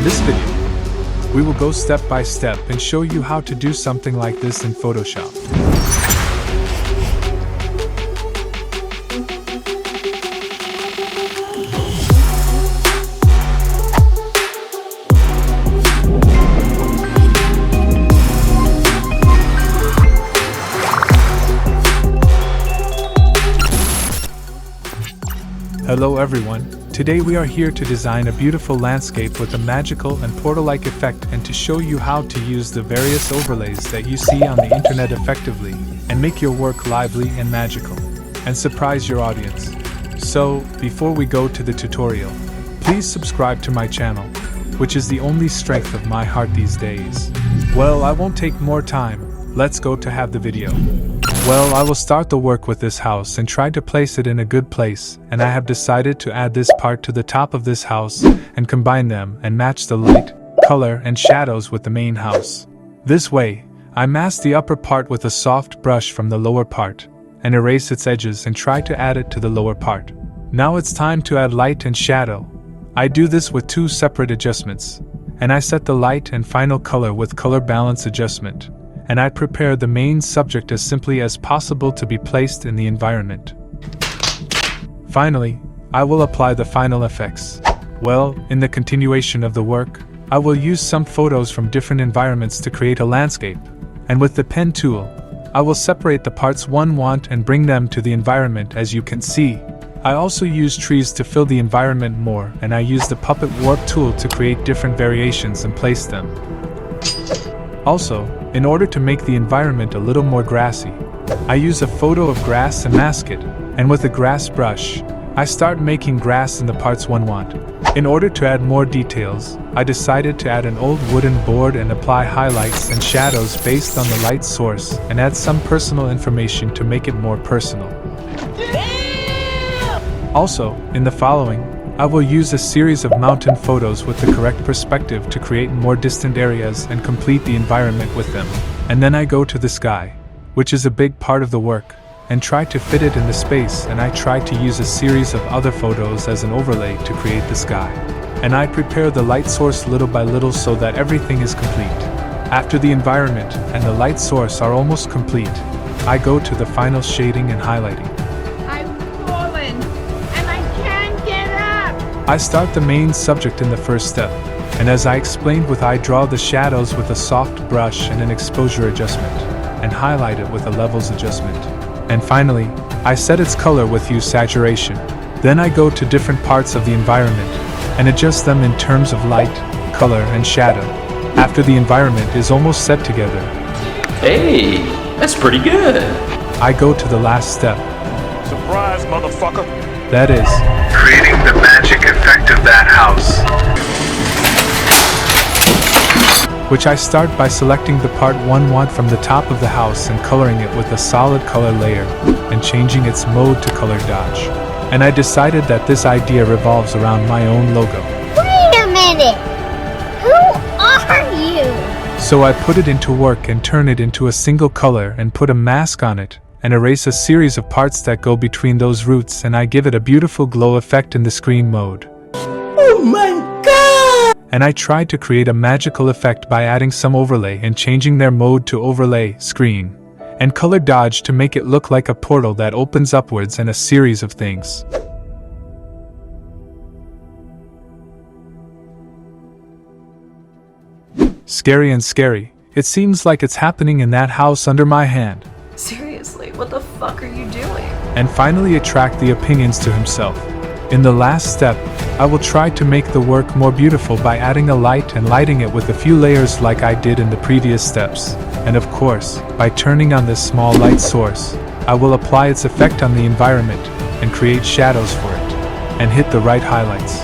this video, we will go step by step and show you how to do something like this in Photoshop. Hello everyone, today we are here to design a beautiful landscape with a magical and portal-like effect and to show you how to use the various overlays that you see on the internet effectively and make your work lively and magical, and surprise your audience. So, before we go to the tutorial, please subscribe to my channel, which is the only strength of my heart these days. Well, I won't take more time, let's go to have the video. Well, I will start the work with this house and try to place it in a good place, and I have decided to add this part to the top of this house and combine them and match the light, color, and shadows with the main house. This way, I mask the upper part with a soft brush from the lower part and erase its edges and try to add it to the lower part. Now it's time to add light and shadow. I do this with two separate adjustments, and I set the light and final color with color balance adjustment. And I prepare the main subject as simply as possible to be placed in the environment. Finally, I will apply the final effects. Well, in the continuation of the work, I will use some photos from different environments to create a landscape, and with the pen tool, I will separate the parts one want and bring them to the environment. As you can see, I also use trees to fill the environment more, and I use the puppet warp tool to create different variations and place them. Also, in order to make the environment a little more grassy, I use a photo of grass and mask it, and with a grass brush, I start making grass in the parts one want. In order to add more details, I decided to add an old wooden board and apply highlights and shadows based on the light source and add some personal information to make it more personal. Also, in the following, I will use a series of mountain photos with the correct perspective to create more distant areas and complete the environment with them. And then I go to the sky, which is a big part of the work, and try to fit it in the space, and I try to use a series of other photos as an overlay to create the sky. And I prepare the light source little by little so that everything is complete. After the environment and the light source are almost complete, I go to the final shading and highlighting. I start the main subject in the first step, and as I explained I draw the shadows with a soft brush and an exposure adjustment, and highlight it with a levels adjustment. And finally, I set its color with hue saturation. Then I go to different parts of the environment, and adjust them in terms of light, color, and shadow. After the environment is almost set together, hey, that's pretty good. I go to the last step. Surprise, motherfucker! That is, creating the magic effect of that house. Which I start by selecting the part one want from the top of the house and coloring it with a solid color layer and changing its mode to color dodge. And I decided that this idea revolves around my own logo. Wait a minute! Who are you? So I put it into work and turn it into a single color and put a mask on it, and erase a series of parts that go between those roots, and I give it a beautiful glow effect in the screen mode. Oh my god! And I tried to create a magical effect by adding some overlay and changing their mode to overlay, screen, and color dodge to make it look like a portal that opens upwards and a series of things. Scary and scary. It seems like it's happening in that house under my hand. Seriously, what the fuck are you doing? And finally attract the opinions to himself. In the last step, I will try to make the work more beautiful by adding a light and lighting it with a few layers like I did in the previous steps. And of course, by turning on this small light source, I will apply its effect on the environment and create shadows for it, and hit the right highlights.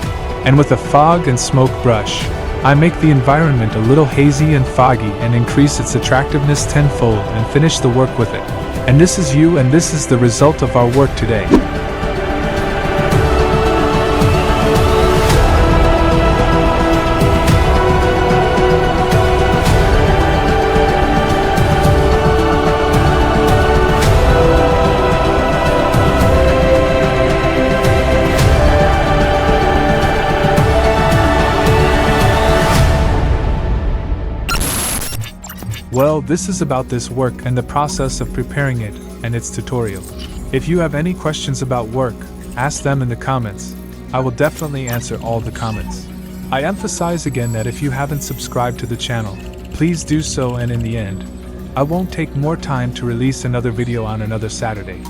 And with a fog and smoke brush, I make the environment a little hazy and foggy and increase its attractiveness tenfold and finish the work with it. And this is you, and this is the result of our work today. Well, this is about this work and the process of preparing it, and its tutorial. If you have any questions about work, ask them in the comments. I will definitely answer all the comments. I emphasize again that if you haven't subscribed to the channel, please do so, and in the end, I won't take more time to release another video on another Saturday.